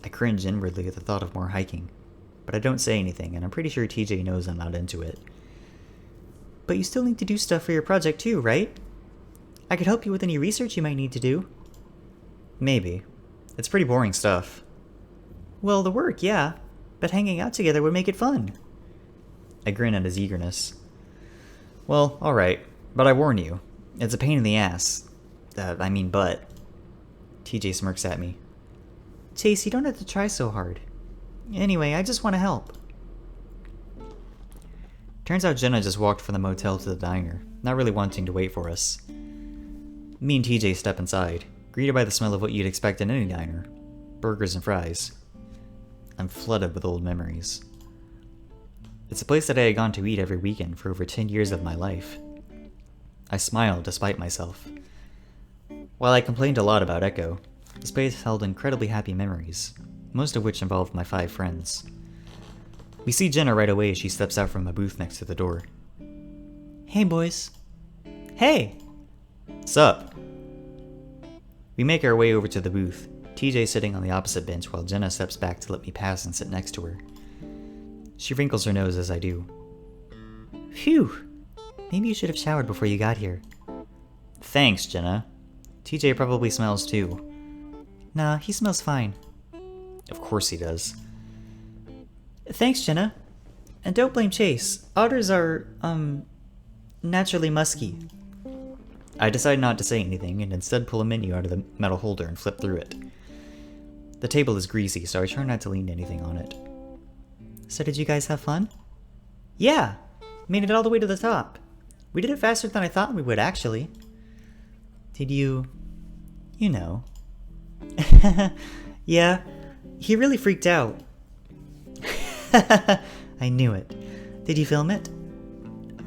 I cringe inwardly at the thought of more hiking, but I don't say anything, and I'm pretty sure TJ knows I'm not into it. But you still need to do stuff for your project too, right? I could help you with any research you might need to do. Maybe. It's pretty boring stuff. Well, the work, yeah, but hanging out together would make it fun. I grin at his eagerness. Well, alright, but I warn you, it's a pain in the ass. Butt. TJ smirks at me. Chase, you don't have to try so hard. Anyway, I just want to help. Turns out Jenna just walked from the motel to the diner, not really wanting to wait for us. Me and TJ step inside, greeted by the smell of what you'd expect in any diner. Burgers and fries. I'm flooded with old memories. It's a place that I had gone to eat every weekend for over 10 years of my life. I smiled despite myself. While I complained a lot about Echo, this place held incredibly happy memories, most of which involved my 5 friends. We see Jenna right away as she steps out from a booth next to the door. Hey, boys. Hey! Sup? We make our way over to the booth, TJ sitting on the opposite bench while Jenna steps back to let me pass and sit next to her. She wrinkles her nose as I do. Phew! Maybe you should have showered before you got here. Thanks, Jenna. TJ probably smells too. Nah, he smells fine. Of course he does. Thanks, Jenna. And don't blame Chase. Otters are, naturally musky. I decide not to say anything and instead pull a menu out of the metal holder and flip through it. The table is greasy, so I try not to lean anything on it. So did you guys have fun? Yeah! Made it all the way to the top. We did it faster than I thought we would, actually. Did you... you know. Yeah, he really freaked out. I knew it. Did you film it?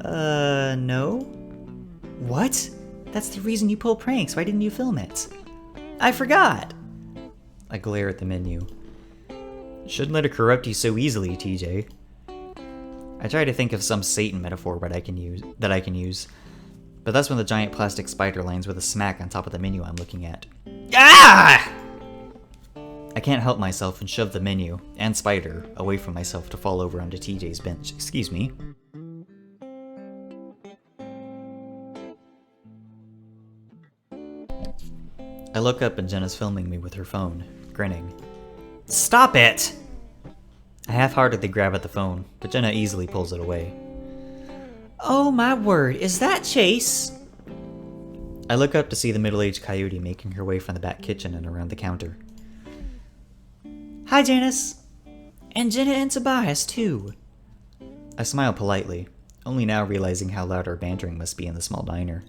No. What? That's the reason you pull pranks. Why didn't you film it? I forgot! I glare at the menu. Shouldn't let it corrupt you so easily, TJ. I try to think of some Satan metaphor that I can use, but that's when the giant plastic spider lands with a smack on top of the menu I'm looking at. Ah! I can't help myself and shove the menu, and spider, away from myself to fall over onto TJ's bench. Excuse me. I look up and Jenna's filming me with her phone, grinning. Stop it! I half-heartedly grab at the phone, but Jenna easily pulls it away. Oh my word, is that Chase? I look up to see the middle-aged coyote making her way from the back kitchen and around the counter. Hi, Janice. And Jenna and Tobias, too. I smile politely, only now realizing how loud our bantering must be in the small diner.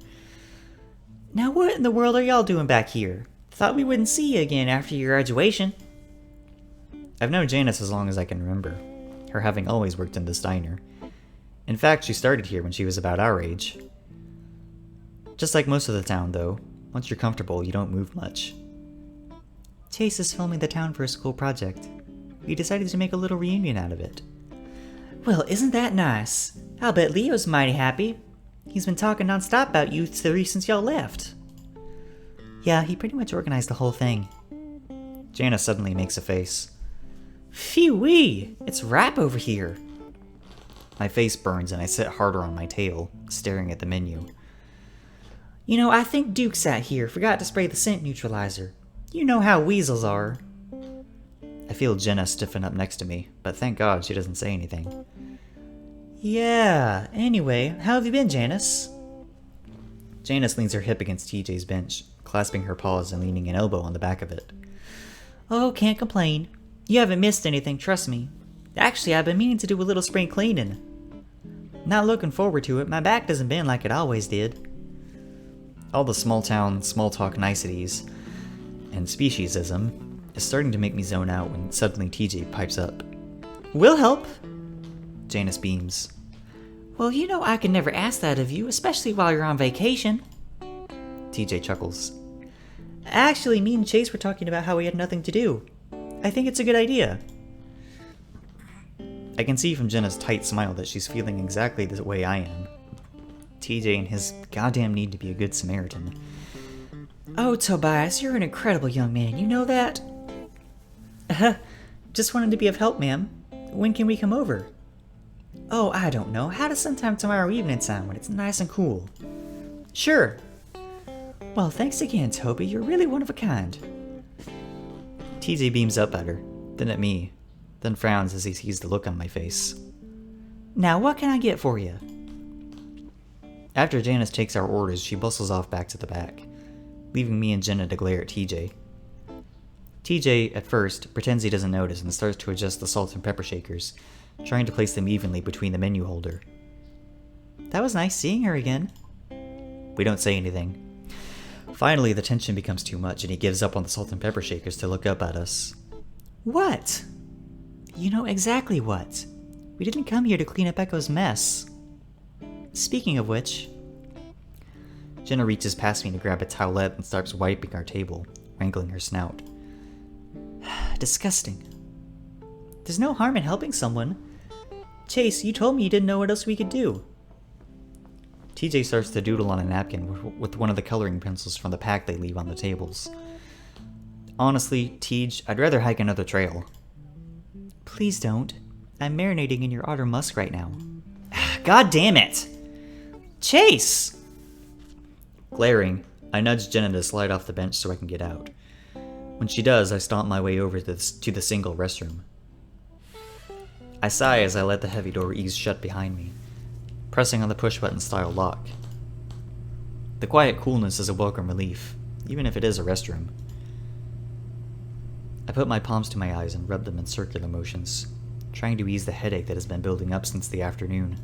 Now what in the world are y'all doing back here? Thought we wouldn't see you again after your graduation. I've known Janice as long as I can remember, her having always worked in this diner. In fact, she started here when she was about our age. Just like most of the town, though, once you're comfortable, you don't move much. Chase is filming the town for a school project. We decided to make a little reunion out of it. Well, isn't that nice? I'll bet Leo's mighty happy. He's been talking non-stop about you three since y'all left. Yeah, he pretty much organized the whole thing. Janice suddenly makes a face. Phew-wee! It's rap over here. My face burns and I sit harder on my tail, staring at the menu. You know, I think Duke sat here, forgot to spray the scent neutralizer. You know how weasels are. I feel Jenna stiffen up next to me, but thank God she doesn't say anything. Yeah, anyway, how have you been, Janice? Janice leans her hip against TJ's bench, clasping her paws and leaning an elbow on the back of it. Oh, can't complain. You haven't missed anything, trust me. Actually, I've been meaning to do a little spring cleaning. Not looking forward to it, my back doesn't bend like it always did. All the small town, small talk niceties and speciesism is starting to make me zone out when suddenly TJ pipes up. We'll help! Janice beams. Well, you know I can never ask that of you, especially while you're on vacation. TJ chuckles. Actually, me and Chase were talking about how we had nothing to do. I think it's a good idea. I can see from Jenna's tight smile that she's feeling exactly the way I am. TJ and his goddamn need to be a good Samaritan. Oh, Tobias, you're an incredible young man, you know that? Just wanted to be of help, ma'am. When can we come over? Oh, I don't know. How does sometime tomorrow evening sound when it's nice and cool? Sure. Well, thanks again, Toby. You're really one of a kind. TJ beams up at her, then at me, then frowns as he sees the look on my face. Now, what can I get for you? After Janice takes our orders, she bustles off back to the back, leaving me and Jenna to glare at TJ. TJ, at first, pretends he doesn't notice and starts to adjust the salt and pepper shakers, trying to place them evenly between the menu holder. That was nice seeing her again. We don't say anything. Finally, the tension becomes too much and he gives up on the salt and pepper shakers to look up at us. What? You know exactly what. We didn't come here to clean up Echo's mess. Speaking of which... Jenna reaches past me to grab a towelette and starts wiping our table, wrinkling her snout. Disgusting. There's no harm in helping someone. Chase, you told me you didn't know what else we could do. TJ starts to doodle on a napkin with one of the coloring pencils from the pack they leave on the tables. Honestly, Tej, I'd rather hike another trail. Please don't. I'm marinating in your otter musk right now. God damn it! Chase! Glaring, I nudge Jenna to slide off the bench so I can get out. When she does, I stomp my way over to the single restroom. I sigh as I let the heavy door ease shut behind me, pressing on the push-button style lock. The quiet coolness is a welcome relief, even if it is a restroom. I put my palms to my eyes and rub them in circular motions, trying to ease the headache that has been building up since the afternoon.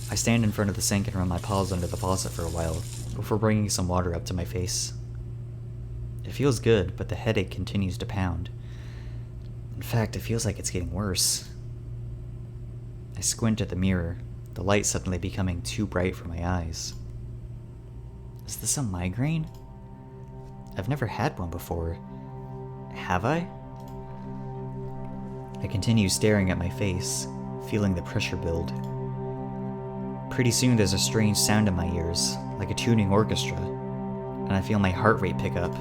I stand in front of the sink and run my paws under the faucet for a while, before bringing some water up to my face. It feels good, but the headache continues to pound. In fact, it feels like it's getting worse. I squint at the mirror, the light suddenly becoming too bright for my eyes. Is this a migraine? I've never had one before. Have I? I continue staring at my face, feeling the pressure build. Pretty soon there's a strange sound in my ears, like a tuning orchestra, and I feel my heart rate pick up.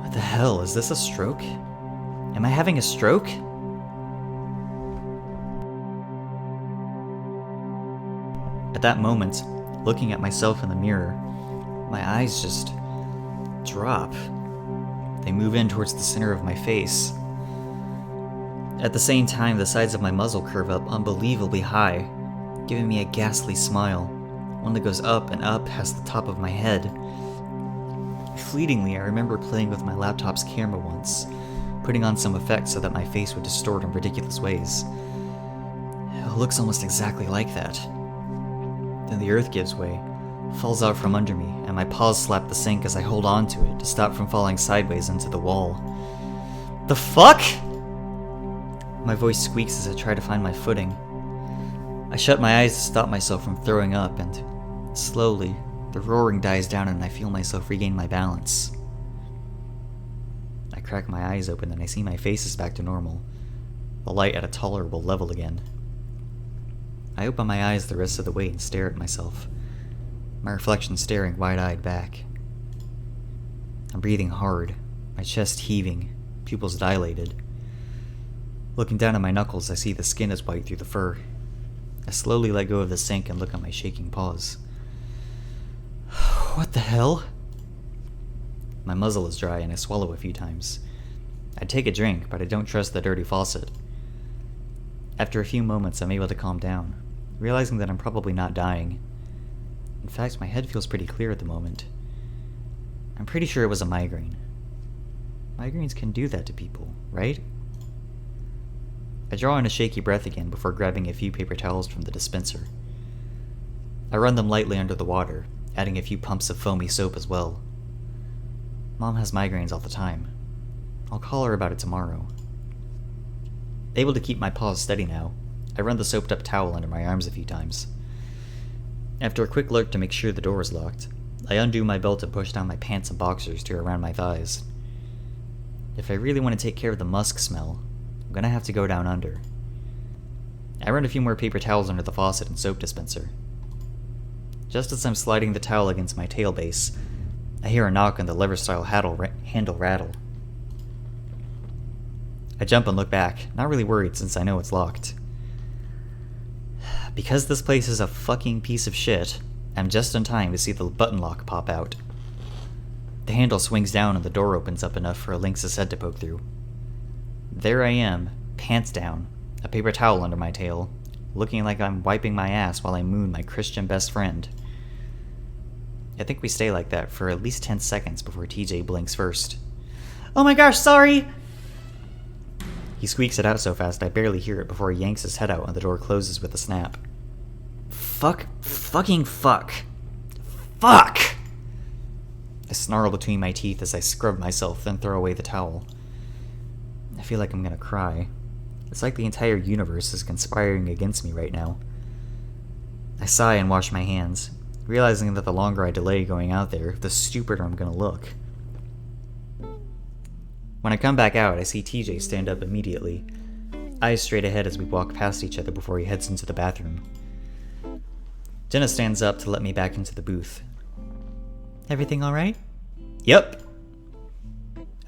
What the hell, is this a stroke? Am I having a stroke? At that moment, looking at myself in the mirror, my eyes just drop. They move in towards the center of my face. At the same time, the sides of my muzzle curve up unbelievably high, giving me a ghastly smile, one that goes up and up past the top of my head. Fleetingly, I remember playing with my laptop's camera once, putting on some effects so that my face would distort in ridiculous ways. It looks almost exactly like that. Then the earth gives way, falls out from under me, and my paws slap the sink as I hold on to it to stop from falling sideways into the wall. The fuck? My voice squeaks as I try to find my footing. I shut my eyes to stop myself from throwing up, and slowly, the roaring dies down and I feel myself regain my balance. I crack my eyes open and I see my face is back to normal, the light at a tolerable level again. I open my eyes the rest of the way and stare at myself, my reflection staring wide-eyed back. I'm breathing hard, my chest heaving, pupils dilated. Looking down at my knuckles, I see the skin is white through the fur. I slowly let go of the sink and look at my shaking paws. What the hell? My muzzle is dry and I swallow a few times. I take a drink, but I don't trust the dirty faucet. After a few moments, I'm able to calm down, realizing that I'm probably not dying. In fact, my head feels pretty clear at the moment. I'm pretty sure it was a migraine. Migraines can do that to people, right? I draw in a shaky breath again before grabbing a few paper towels from the dispenser. I run them lightly under the water, adding a few pumps of foamy soap as well. Mom has migraines all the time. I'll call her about it tomorrow. Able to keep my paws steady now, I run the soaped up towel under my arms a few times. After a quick look to make sure the door is locked, I undo my belt and push down my pants and boxers to around my thighs. If I really want to take care of the musk smell, I'm gonna have to go down under. I run a few more paper towels under the faucet and soap dispenser. Just as I'm sliding the towel against my tail base, I hear a knock on the lever-style handle rattle. I jump and look back, not really worried since I know it's locked. Because this place is a fucking piece of shit, I'm just in time to see the button lock pop out. The handle swings down and the door opens up enough for a lynx's head to poke through. There I am, pants down, a paper towel under my tail, looking like I'm wiping my ass while I moon my Christian best friend. I think we stay like that for at least 10 seconds before TJ blinks first. "Oh my gosh, sorry!" He squeaks it out so fast I barely hear it before he yanks his head out and the door closes with a snap. Fucking fuck! I snarl between my teeth as I scrub myself, then throw away the towel. I feel like I'm gonna cry. It's like the entire universe is conspiring against me right now. I sigh and wash my hands, realizing that the longer I delay going out there, the stupider I'm gonna look. When I come back out, I see TJ stand up immediately, eyes straight ahead as we walk past each other before he heads into the bathroom. Jenna stands up to let me back into the booth. "Everything alright?" "Yep."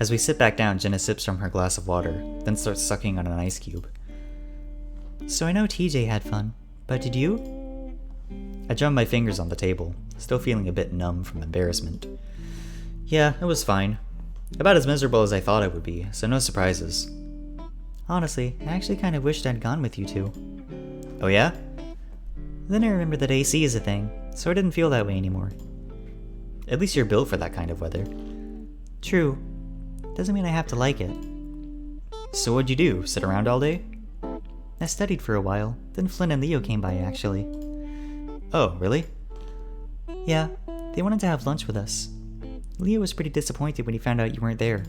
As we sit back down, Jenna sips from her glass of water, then starts sucking on an ice cube. "So I know TJ had fun, but did you?" I drum my fingers on the table, still feeling a bit numb from embarrassment. "Yeah, it was fine. About as miserable as I thought it would be, so no surprises." "Honestly, I actually kind of wished I'd gone with you two." "Oh yeah?" "Then I remembered that AC is a thing, so I didn't feel that way anymore." "At least you're built for that kind of weather." "True. Doesn't mean I have to like it." "So what'd you do, sit around all day?" "I studied for a while, then Flynn and Leo came by actually." "Oh, really?" "Yeah, they wanted to have lunch with us. Leo was pretty disappointed when he found out you weren't there."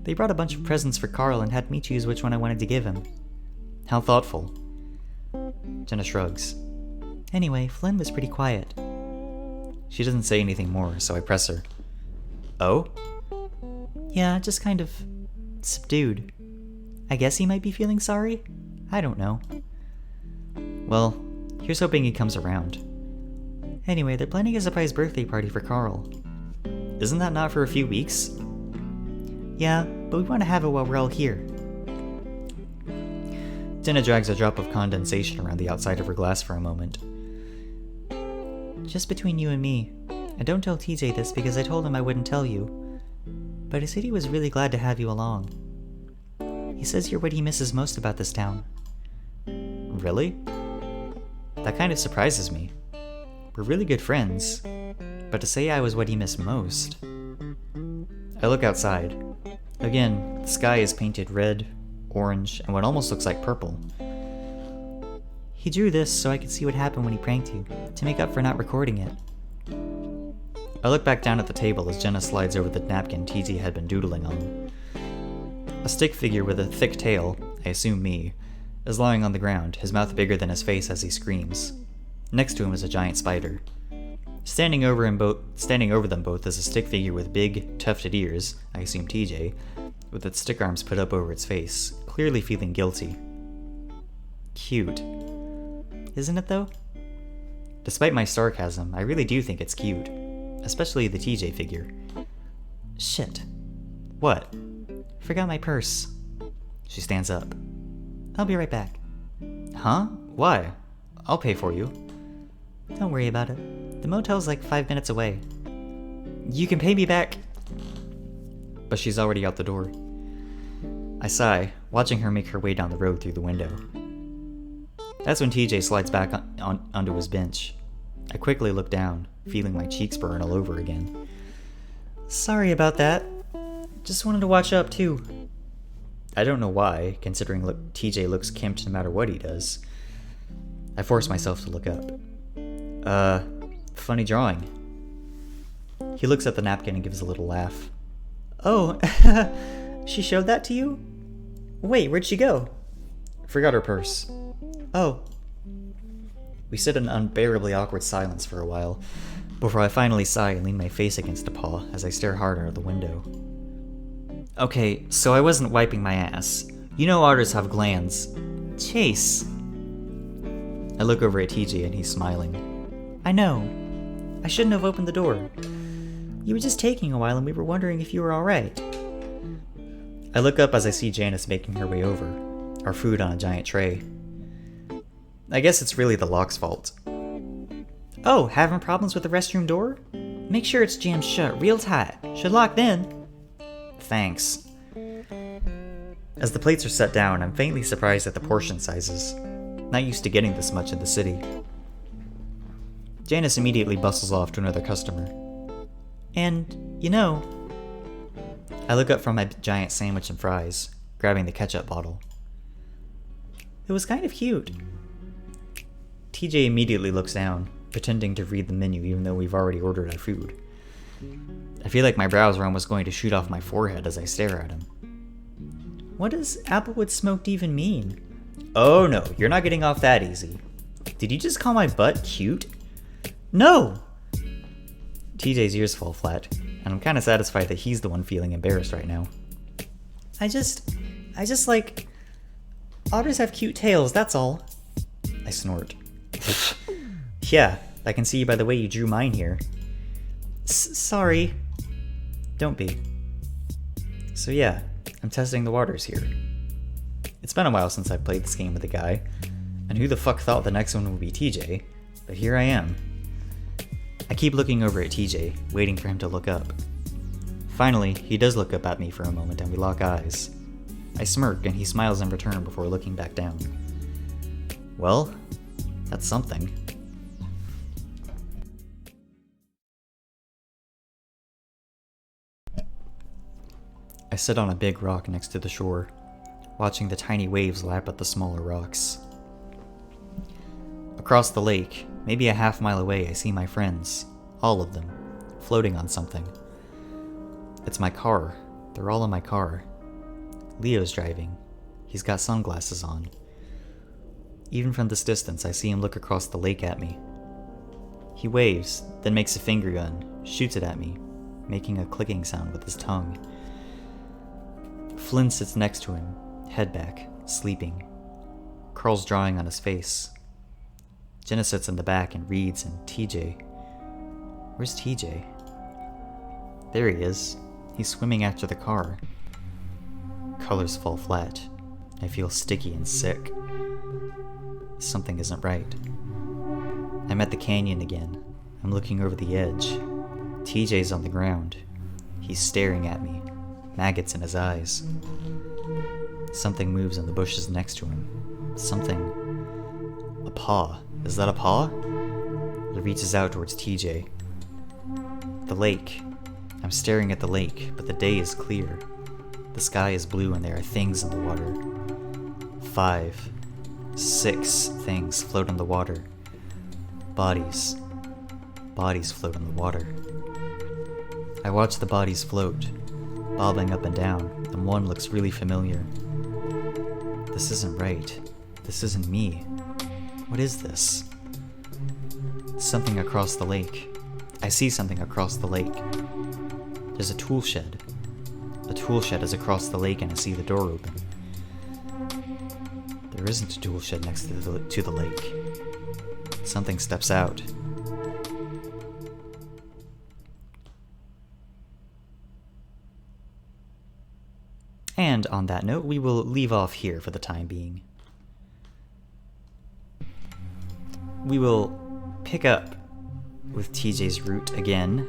"They brought a bunch of presents for Carl and had me choose which one I wanted to give him." "How thoughtful." Jenna shrugs. "Anyway, Flynn was pretty quiet." She doesn't say anything more, so I press her. "Oh?" "Yeah, just kind of subdued. I guess he might be feeling sorry? I don't know." "Well, here's hoping he comes around." "Anyway, they're planning a surprise birthday party for Carl." "Isn't that not for a few weeks?" "Yeah, but we want to have it while we're all here." Jenna drags a drop of condensation around the outside of her glass for a moment. "Just between you and me, and don't tell TJ this because I told him I wouldn't tell you, but he said he was really glad to have you along. He says you're what he misses most about this town." "Really? That kind of surprises me. We're really good friends, but to say I was what he missed most..." I look outside. Again, the sky is painted red, orange, and what almost looks like purple. "He drew this so I could see what happened when he pranked you, to make up for not recording it." I look back down at the table as Jenna slides over the napkin TJ had been doodling on. A stick figure with a thick tail, I assume me, is lying on the ground, his mouth bigger than his face as he screams. Next to him is a giant spider. Standing over them both is a stick figure with big, tufted ears, I assume TJ, with its stick arms put up over its face, clearly feeling guilty. Cute. Isn't it though? Despite my sarcasm, I really do think it's cute. Especially the TJ figure. Shit. What? Forgot my purse. She stands up. "I'll be right back." "Huh? Why? I'll pay for you." "Don't worry about it. The motel's like 5 minutes away." "You can pay me back." But she's already out the door. I sigh, watching her make her way down the road through the window. That's when TJ slides back onto his bench. I quickly look down, feeling my cheeks burn all over again. "Sorry about that. Just wanted to watch up too." I don't know why, considering TJ looks kempt no matter what he does. I force myself to look up. Funny drawing. He looks at the napkin and gives a little laugh. Oh, she showed that to you? Wait, where'd she go? Forgot her purse. Oh. We sit in an unbearably awkward silence for a while, before I finally sigh and lean my face against a paw as I stare harder at the window. Okay, so I wasn't wiping my ass. You know otters have glands. Chase. I look over at TJ and he's smiling. I know. I shouldn't have opened the door. You were just taking a while and we were wondering if you were alright. I look up as I see Janice making her way over, our food on a giant tray. I guess it's really the lock's fault. Oh, having problems with the restroom door? Make sure it's jammed shut real tight. Should lock then. Thanks. As the plates are set down, I'm faintly surprised at the portion sizes. Not used to getting this much in the city. Janice immediately bustles off to another customer. And, you know... I look up from my giant sandwich and fries, grabbing the ketchup bottle. It was kind of cute. TJ immediately looks down, pretending to read the menu even though we've already ordered our food. I feel like my brows are almost going to shoot off my forehead as I stare at him. What does Applewood smoked even mean? Oh no, you're not getting off that easy. Did you just call my butt cute? No! TJ's ears fall flat, and I'm kind of satisfied that he's the one feeling embarrassed right now. I just like... Otters have cute tails, that's all. I snort. Yeah, I can see by the way you drew mine here. Sorry. Don't be. So yeah, I'm testing the waters here. It's been a while since I've played this game with a guy, and who the fuck thought the next one would be TJ, but here I am. I keep looking over at TJ, waiting for him to look up. Finally, he does look up at me for a moment and we lock eyes. I smirk and he smiles in return before looking back down. Well, that's something. I sit on a big rock next to the shore, watching the tiny waves lap at the smaller rocks. Across the lake, maybe a half-mile away, I see my friends, all of them, floating on something. It's my car. They're all in my car. Leo's driving. He's got sunglasses on. Even from this distance, I see him look across the lake at me. He waves, then makes a finger gun, shoots it at me, making a clicking sound with his tongue. Flynn sits next to him, head back, sleeping. Carl's drawing on his face. Jenna sits in the back and reads, and TJ... Where's TJ? There he is. He's swimming after the car. Colors fall flat. I feel sticky and sick. Something isn't right. I'm at the canyon again. I'm looking over the edge. TJ's on the ground. He's staring at me, maggots in his eyes. Something moves in the bushes next to him. Something... A paw. Is that a paw? It reaches out towards TJ. The lake. I'm staring at the lake, but the day is clear. The sky is blue and there are things in the water. 5, 6 things float in the water. Bodies. Bodies float in the water. I watch the bodies float, bobbing up and down, and one looks really familiar. This isn't right. This isn't me. What is this? Something across the lake. I see something across the lake. There's a tool shed. The tool shed is across the lake and I see the door open. There isn't a tool shed next to the lake. Something steps out. And on that note, we will leave off here for the time being. We will pick up with TJ's route again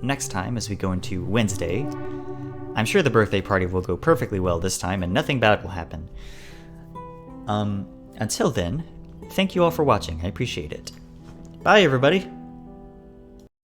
next time as we go into Wednesday. I'm sure the birthday party will go perfectly well this time and nothing bad will happen. Until then, thank you all for watching. I appreciate it. Bye, everybody.